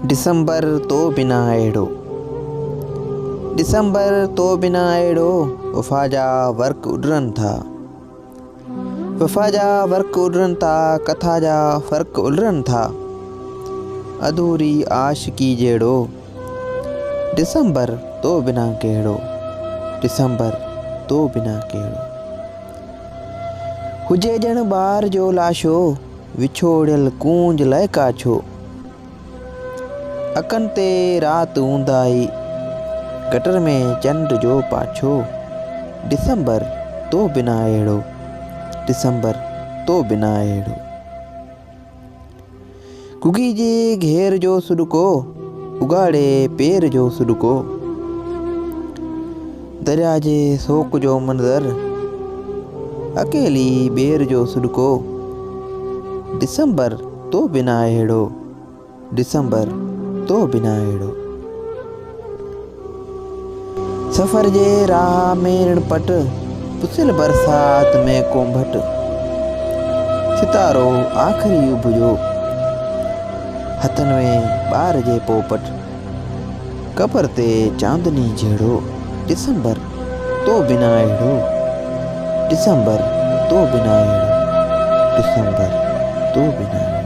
डिसंबर तो बिना अहिड़ो। डिसंबर तो बिना अहिड़ो, वफ़ा जा वर्क उॾरनि था। वफ़ा जा वर्क उॾरनि था, कथा जा फ़र्क़ उलरनि था। अधूरी आशिकी जहिड़ो, डिसंबर तो बिना कहिड़ो। डिसंबर तो बिना कहिड़ो। हुजे ॼण ॿार जो लाशो, विछोड़ियल कूंज लहका छो। अकनि ते राति हूंदाई, गटर में चंड जो पाछो। डिसंबर तो बिना अहिड़ो। डिसंबर तो बिना अहिड़ो। कुगी जे घेर जो सुॾको, उगाड़े पेर जो सुॾको। दरिया जे सोक जो मंज़र, अकेली ॿेर जो सुॾको। डिसंबर तो बिना अहिड़ो। डिसंबर तो बिना अहिड़ो। सफ़र जे राह में रणपट, पुसियल बरसात में कोंभट। सितारो आख़िरी उभिजो, हथनि में ॿार जे पोपट। कबर ते चांदनी जहिड़ो, डिसंबर तो बिना अहिड़ो। डिसंबर तो बिना अहिड़ो। डिसंबर तो बिना अहिड़ो।